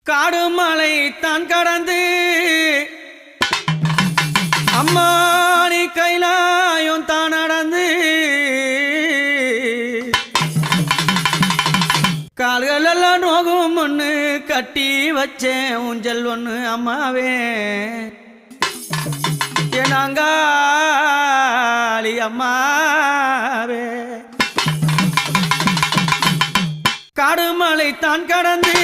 காடு மலை தான் கடந்து அம்மா நீ கைலாயம் தான் நடந்து கால்கள் எல்லாம் நோகும் ஒன்று கட்டி வச்சேன் ஊஞ்சல் ஒன்று அம்மாவே என்னாங்காளி அம்மாவே காடு மலை தான் கடந்து